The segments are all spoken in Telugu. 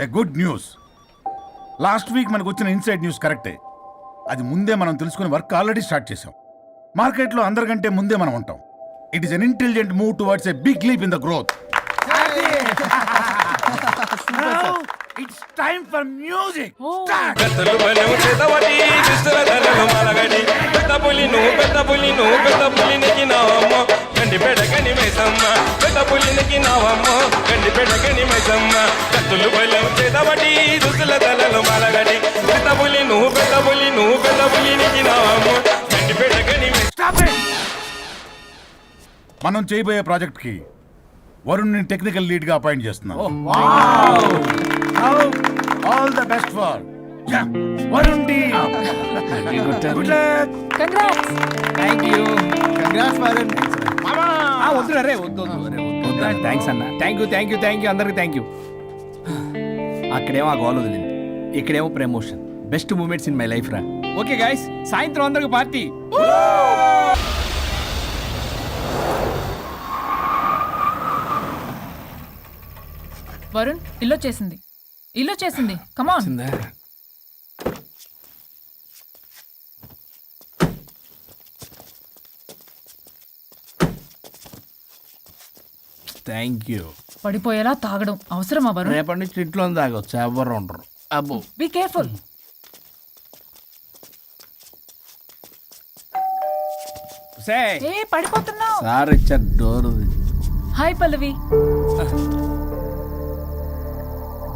A good news. Last week మనకు వచ్చిన ఇన్సైడ్ న్యూస్ కరెక్టే. అది ముందే మనం తెలుసుకుని వర్క్ ఆల్రెడీ స్టార్ట్ చేసాం. మార్కెట్లో అందరికంటే ముందే మనం ఉంటాం. It is an intelligent move towards a big leap in the growth. It's time for music. Start. కథలు బలము చేతవటి దుస్తుల ధరలు మలగడి పెద్ద పులి నెక్కి నావమ్మ గండి పెడగని మైసమ్మ పెద్ద పులి నెక్కి నావమ్మ గండి పెడగని మైసమ్మ కథలు బలము చేతవటి దుస్తుల ధరలు మలగడి పెద్ద పులి నెక్కి నావమ్మ గండి పెడగని Stop it. మనం చేయబోయే ప్రాజెక్ట్ కి వరుణ్ టెక్నికల్ లీడ్ గా అపాయింట్ చేస్తున్నాం. All the best for Varun team. Good luck. Congrats. Thank you. Congrats Varun. వద్దు రే వద్దు థ్యాంక్స్ అన్న. థ్యాంక్ యూ అందరికి థ్యాంక్ యూ. అక్కడేమో ఆ గోల్ వదిలింది, ఇక్కడేమో promotion. Best moments in my life రా. ఓకే గైస్, సాయంత్రం అందరికి పార్టీ. వరుణ్ ఇల్లు చేసింది కమాన్. Thank you. పడిపోయేలా తాగడం అవసరమా వరుణ్? రేపటి నుంచి ఇంట్లో తాగొచ్చు, ఎవరు ఉండరు. అబ్బో బీ కేర్ఫుల్. ఏ పడిపోతున్నావు. సార్ ఇచ్చారు డోర్. హాయ్ పల్లవి.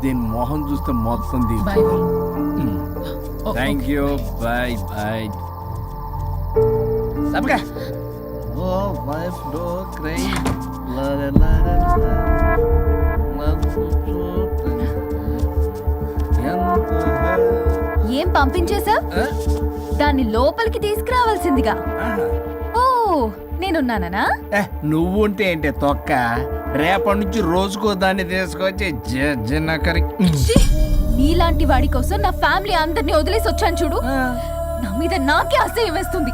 దీని మొహం చూస్తే మొత్తం bye. Thank you. Bye bye. Oh wife do cry. ఏం పంపించేశావ్? దాన్ని లోపలికి తీసుకురావాల్సిందిగా. ఓ నేనున్నానా? నువ్వు ఉంటే ఏంటి తొక్క. రేపటి నుంచి రోజుకో దాన్ని తీసుకొచ్చి జనకరి. ఛీ! నీలాంటి వాడి కోసం నా ఫ్యామిలీ అందరినీ వదిలేసి వచ్చాను చూడు. నా మీద నాకే అసహ్యం వేస్తుంది.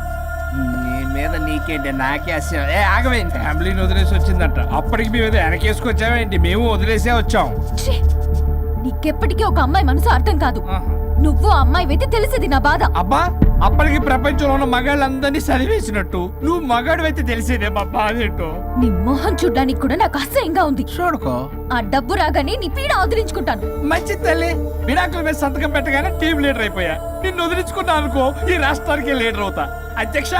నీ మీద నీకేంటి, నాకే అసహ్యం. ఆగవేంటి, ఫ్యామిలీని వదిలేసి వచ్చిందంట. అప్పటికి మేము ఏదో వెనకేసుకొచ్చామేంటి, మేము వదిలేసే వచ్చాం. ఛీ! నీకెప్పటికీ ఒక అమ్మాయి మనసు అర్థం కాదు. నువ్వు అమ్మాయి అయితే తెలిసేది నా బాధ. అబ్బా, అప్పటికి ప్రపంచంలో ఉన్న మగాళ్ళందరినీ చదివేసినట్టు నువ్వు మగాడు అయితే తెలిసేదే మా బాధ ఏంటో. నీ మొహం చూడ్డానికి కూడా నాకు అసహ్యంగా ఉంది. చూడుకో, ఆ డబ్బు రాగానే నీ పీడ వదిలించుకుంటాను. మంచి తల్లి. విడాకుల మీద సంతకం పెట్టగానే టీం లీడర్ అయిపోయా. నిన్ను వదిలించుకున్నా అనుకో, ఈ రాష్ట్రానికి లీడర్ అవుతా. అధ్యక్ష,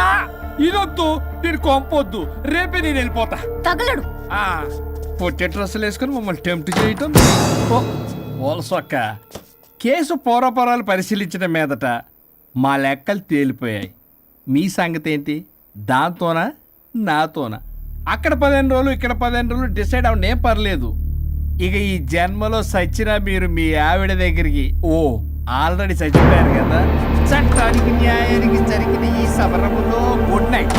ఇదొద్దు, నేను కొంపొద్దు. రేపే నేను వెళ్ళిపోతా. తగలడు. పొట్టె డ్రెస్సులు వేసుకుని మమ్మల్ని టెంప్ట్ చేయటం. ఓల్సొక్క కేసు పూర్వపరాలు పరిశీలించడం మీదట మా లెక్కలు తేలిపోయాయి. మీ సంగతి ఏంటి? దాంతోనా నాతోనా? అక్కడ 15 రోజులు ఇక్కడ 15 రోజులు డిసైడ్ అవనే పర్లేదు. ఇక ఈ జన్మలో సచ్చినా మీరు మీ ఆవిడ దగ్గరికి ఆల్రెడీ చచ్చిపోయారు కదా. చట్టానికి న్యాయానికి జరిగిన ఈ సమరములో గుడ్ నైట్.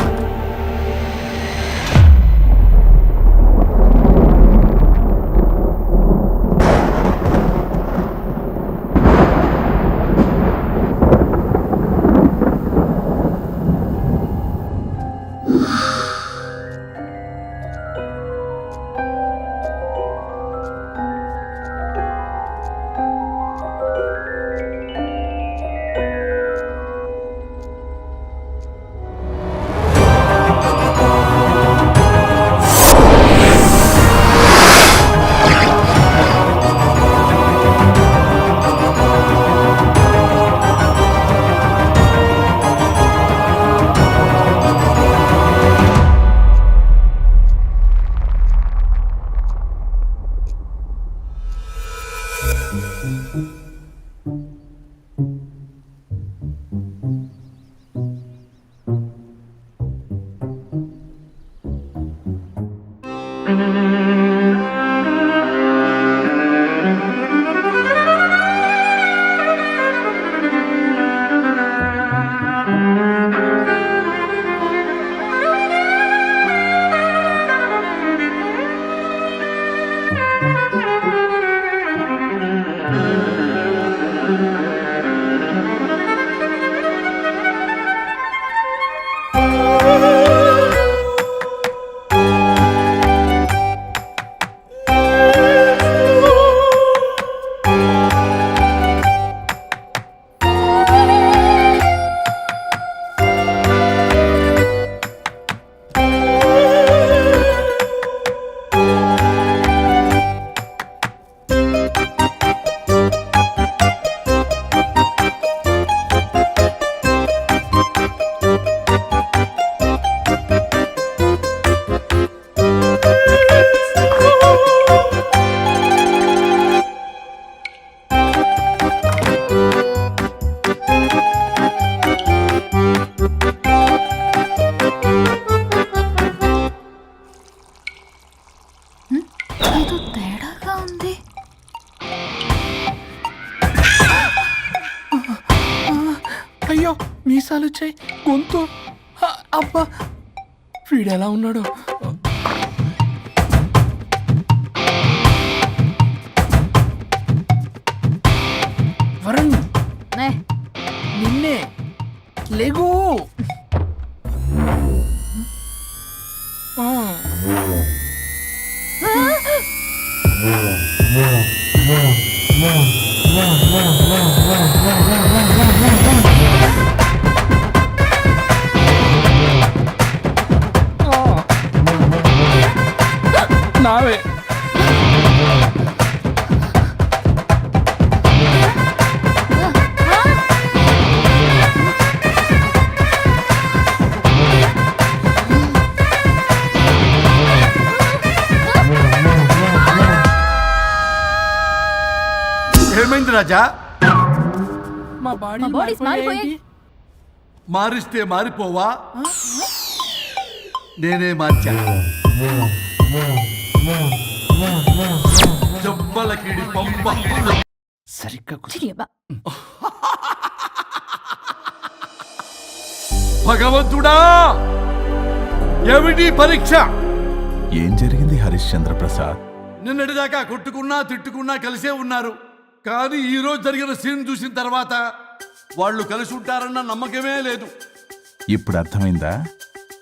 తేడాగా ఉంది. అయ్యో మీసాలు వచ్చాయి, గొంతు అబ్బా, వీడు ఎలా ఉన్నాడు? వరుణ్, నే, నిన్నే లేగు. నావే ఏమైంది రాజా? మా మా బాడీస్ మారిపోయాయి. మారిస్తే మారిపోవా? నేనే మార్చా. జబ్బలకిడి పంప. సరిగ్గా కూర్చో. చిరియబ్బా. భగవంతుడా, ఏమిటి పరీక్ష? ఏం జరిగింది హరిశ్చంద్ర ప్రసాద్? నిన్నటిదాకా కొట్టుకున్నా తిట్టుకున్నా కలిసే ఉన్నారు. కానీ ఈ రోజు జరిగిన సీన్ చూసిన తర్వాత వాళ్ళు కలిసి ఉంటారన్న నమ్మకమే లేదు. ఇప్పుడు అర్థమైందా?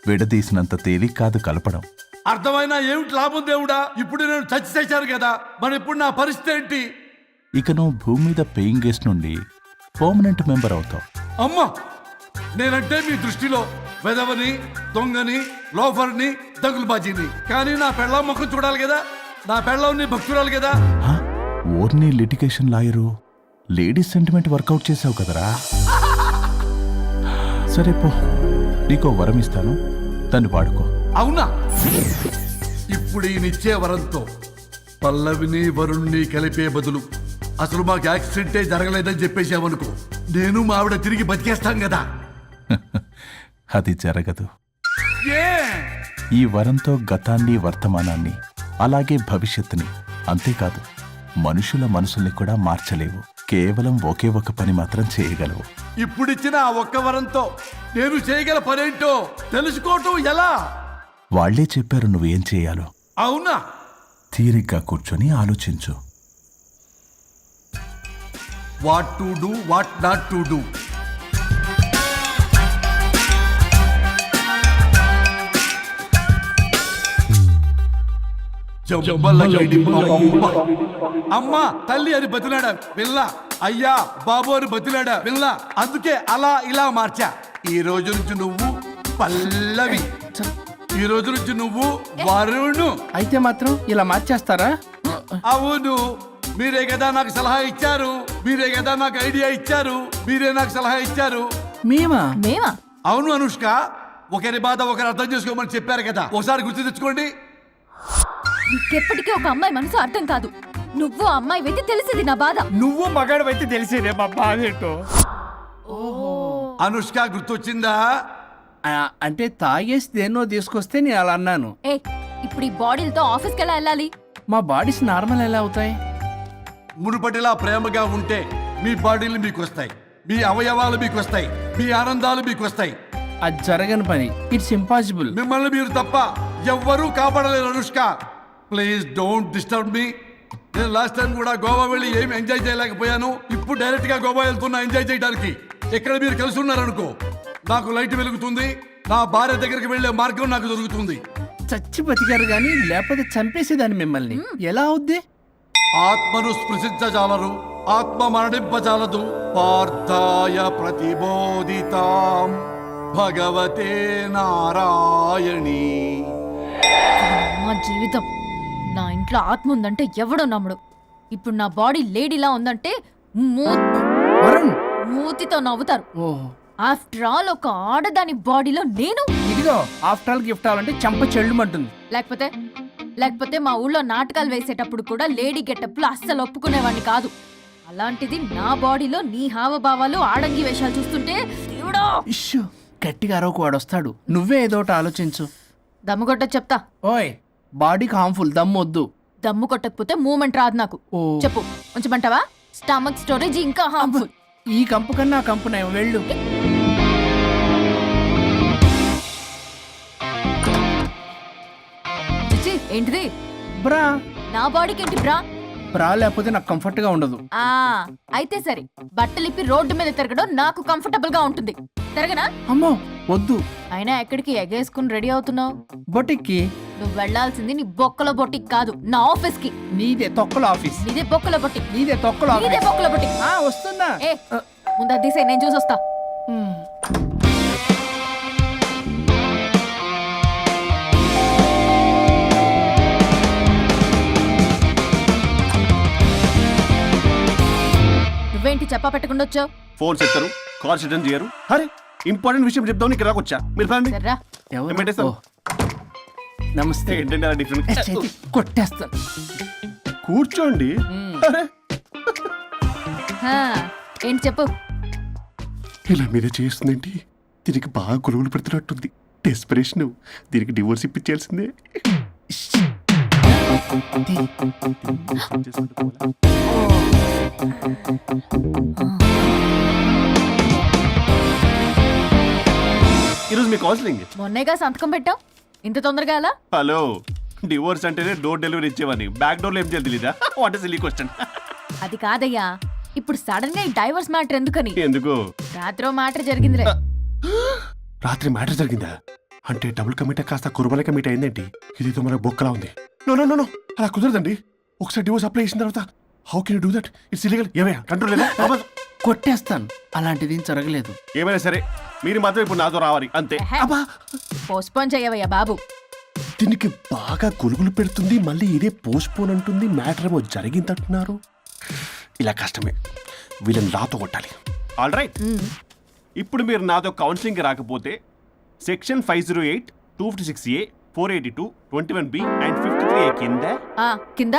విడదీసినంత తేలిక కాదు కలపడం. అర్థమైనా ఏమిటి లాభం దేవుడా? ఇప్పుడు నేను చచ్చి చేశాను కదా, మరి ఇప్పుడు నా పరిస్థితి ఏంటి? ఇక నువ్వు భూమి మీద పేయింగ్ గెస్ట్ నుండి పర్మనెంట్ మెంబర్ అవుతావు. అమ్మా, నేనంటే మీ దృష్టిలో వెదవని, దొంగని, లోఫర్ని, దగులుబాజీని. కానీ నా పెళ్ళం ముఖం చూడాలి కదా, నా పెళ్ళం నీ భక్తురాలు కదా. హ? ఓర్ని litigation lawyer, ladies sentiment work out చేసావు కదరా. సరే పో, నీకో వరం ఇస్తాను, దాన్ని వాడుకో. అవునా? ఇప్పుడు ఈయనిచ్చే వరంతో పల్లవిని వరుణ్ణి కలిపే బదులు అసలు మాకు యాక్సిడెంటే జరగలేదని చెప్పేసామనుకో, నేను మా ఆవిడ తిరిగి బతికేస్తాం కదా. అది జరగదు. ఏ? ఈ వరంతో గతాన్ని, వర్తమానాన్ని, అలాగే భవిష్యత్తుని, అంతేకాదు మనుషుల మనసుల్ని కూడా మార్చలేవు. కేవలం ఒకే ఒక పని మాత్రం చేయగలవు. ఇప్పుడిచ్చిన ఆ ఒక్క వరంతో నేను చేయగల పనేంటో తెలుసుకోవటం ఎలా? వాళ్లే చెప్పారు నువ్వేం చేయాలో. అవునా? తీరిగ్గా కూర్చొని ఆలోచించు. What to do, what not to do. అమ్మా తల్లి అని బతిలాడా విల్ల, అయ్యా బాబు అని బతిలాడా విల్ల. అందుకే అలా ఇలా మార్చా. ఈ రోజు నుంచి నువ్వు పల్లవి, ఈ రోజు నుంచి నువ్వు వరుణు. అయితే మాత్రం ఇలా మార్చేస్తారా? అవును, మీరే కదా నాకు సలహా ఇచ్చారు, మీరే కదా నాకు ఐడియా ఇచ్చారు, మీరే నాకు సలహా ఇచ్చారు. మేమా? మేమా? అవును అనుష్క, ఒకరి బాధ ఒకరు అర్థం చేసుకోమని చెప్పారు కదా, ఒకసారి గుర్తు తెచ్చుకోండి. నీకెప్పటికీ ఒక అమ్మాయి మనసు అర్థం కాదు. నువ్వు అమ్మాయి అయితే తెలిసింది నా బాధ. నువ్వు మగాడు అయితే తెలిసేదే మా బాధ ఏంటో. అనుష్క గుర్తొచ్చిందా? అంటే తాగేసి దేన్నో తీసుకొస్తే నేను అలా అన్నాను. ఏ, ఇప్పుడు ఈ బాడీలతో ఆఫీస్కి ఎలా వెళ్ళాలి? మా బాడీస్ నార్మల్ ఎలా అవుతాయి? మునుపటిలా ప్రేమగా ఉంటే మీ బాడీలు మీకు వస్తాయి, మీ అవయవాలు మీకు వస్తాయి, మీ ఆనందాలు మీకు వస్తాయి. అది జరగని పని. It's impossible. మిమ్మల్ని మీరు తప్ప ఎవ్వరూ కాపాడలేరు Anushka. Please don't disturb me. నేను లాస్ట్ టైం కూడా గోవా వెళ్ళి ఏమి ఎంజాయ్ చేయలేకపోయాను. ఇప్పుడు డైరెక్ట్ గా గోవా వెళ్తున్నా ఎంజాయ్ చేయడానికి. ఎక్కడ మీరు కలిసి ఉన్నారనుకో, నాకు లైట్ వెలుగుతుంది, నా భార్య దగ్గరికి వెళ్లే మార్గం నాకు దొరుకుతుంది. చచ్చి బతికారు గాని లేకపోతే చంపేసేదాన్ని మిమ్మల్ని. ఎలా అవుద్ది? ఆత్మను స్పృశించజాలరు, ఆత్మ మరణింపజాలదు. పార్థాయ ప్రతిబోధితాం భగవతే నారాయణి. మా జీవితం, నా ఇంట్లో ఆత్మ ఉందంటే ఎవడో నమ్ముడు. ఇప్పుడు నా బాడీ లేడీలా ఉందంటే వరుణ్, మూతితో నవ్వుతారు. ఓహో, ఆఫ్టర్ ఆల్ ఒక ఆడదాని బాడీలో నేను. ఇదిగో ఆఫ్టర్ ఆల్ గిఫ్ట్ అవ్వాలంటే చంప చెల్లుమంటుంది. లేకపోతే మా ఊళ్ళో నాటకాలు వేసేటప్పుడు కూడా లేడీ గెటప్లు అస్సలు ఒప్పుకునేవాడిని కాదు. అలాంటిది నా బాడీలో నీ హావభావాలు, ఆడంగి వేషాలు చూస్తుంటే దేవుడో. ఇష్యూ, గట్టిగా అరవకు, వాడు వస్తాడు. నువ్వే ఏదోటి ఆలోచించు. దమ్ముగొట్ట చెప్తా. ఓయ్, బాడీకి హార్మ్ఫుల్, దమ్మొద్దు. దమ్ము కొట్టకపోతే మూమెంట్ రాదు నాకు ఓ. చెప్పు ఉంచమంటావా? స్టమక్ స్టోరేజ్ ఇంకా హార్మ్ఫుల్. ఈ కంపు కన్నా ఆ కంపు నయం వెళ్ళు. చిచ్చి, ఏంటిది? బ్రా నా బాడీకి ఏంటి బ్రా? బ్రా లేకపోతే నాకు కంఫర్ట్ గా ఉండదు. ఆ అయితే సరే, బట్టలిప్పి రోడ్డు మీద తిరగడం నాకు కంఫర్టబుల్ గా ఉంటుంది. తిరగనా? అమ్మో వద్దు. అయినా ఎక్కడికి ఎగేసుకుని రెడీ అవుతున్నావు? బొటిక్కి. నువ్వు వెళ్లాల్సింది నీ బొక్కల బొట్టికి కాదు, నా ఆఫీస్ కి. నీదే తొక్కల ఆఫీస్. నీదే బొక్కల బొట్టి. నీదే తొక్కల నీదే ఆఫీస్. బొక్కల బొట్టి. ఆ, వస్తున్నా. ఏ ముందు అది తీసేయ్, నేను చూసొస్తా. నువ్వేంటి చెప్పా పెట్టకుండా వచ్చావు? ఫోన్ చెప్తారు, కాల్స్ అటెండ్ చేయరు. అరే ఇంపార్టెంట్ విషయం చెప్దాం ఇక్కడ వచ్చా. మీరు ఫ్యామిలీ సర్రా. ఎవరు? పెట్టేస్తాను. ఓ. నమస్తే. ఏంటంటే అలా డిఫరెంట్. ఏ, చేతి కొట్టేస్తాను. కూర్చోండి. అరే హా, ఏంటి చెప్పు. ఇలా మీద చేస్తుందేంటి? దీనికి బాగా గొలుగులు పెడుతున్నట్టుంది. డెస్పిరేషన్. దీనికి డివోర్స్ ఇప్పించాల్సిందే. ఈరోజు మీ కౌన్సిలింగ్. మొన్నేగా సంతకం పెట్టావు, ఇంత తొందరగా అలా? హలో, డివోర్స్ అంటేనే డోర్ డెలివరీ ఇచ్చేవాని. బ్యాక్ డోర్ లో ఏం చేయాలి తెలీదా? What is silly question. అది కాదయ్యా, ఇప్పుడు సడన్ గా ఈ డైవర్స్ మ్యాటర్ ఎందుకని? ఎందుకు? రాత్రో మ్యాటర్ జరిగిందిలే. రాత్రి మ్యాటర్ జరిగిందా? అంటే డబుల్ కమిట్ కాస్త కుర్బల కమిట్ అయిందేంటి? ఇదేదో మనకు బొక్కలా ఉంది. నో నో నో నో, అలా కుదరదండి. ఒకసారి డివోర్స్ అప్లై చేసిన తర్వాత how can you do that? It's illegal. ఏమయ్యా కంట్రోల్ లేదా? కొట్టేస్తాను. అలాంటిది ఏం జరగలేదు. ఏమైనా సరే మీరు మాత్రం ఇప్పుడు నాతో రావాలి అంతే. అబ్బా, పోస్ట్పోన్ చేయవయ్యా బాబు. దీనికి బాగా గొలుగులు పెడుతుంది. మళ్ళీ ఇదే పోస్ట్పోన్ అంటుంది. మ్యాటర్ ఏమో జరిగిందంటున్నారు. ఇలా కష్టమే. వీళ్ళని నాతో కొట్టాలి. ఆల్ రైట్, ఇప్పుడు మీరు నాతో కౌన్సిలింగ్కి రాకపోతే section 508, 256A, 482, 21B and 53A కింద ఆ కింద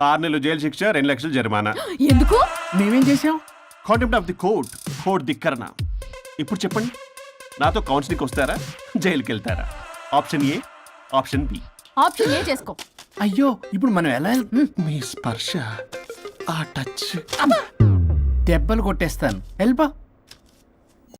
6 నెలలు జైలు శిక్ష, 2 లక్షలు జరిమానా. ఎందుకు? మేమేం చేసాం? Contempt of the court, court ధిక్కరణ. ఇప్పుడు చెప్పండి, నాతో కౌన్సిలింగ్కి వస్తారా, జైలుకి వెళ్తారా? Option A, option B. Option A చేసుకో. అయ్యో ఇప్పుడు మనం ఎలా మీ స్పర్శ, ఆ టచ్. దెబ్బలు కొట్టేస్తాను. వెళ్ళిపో.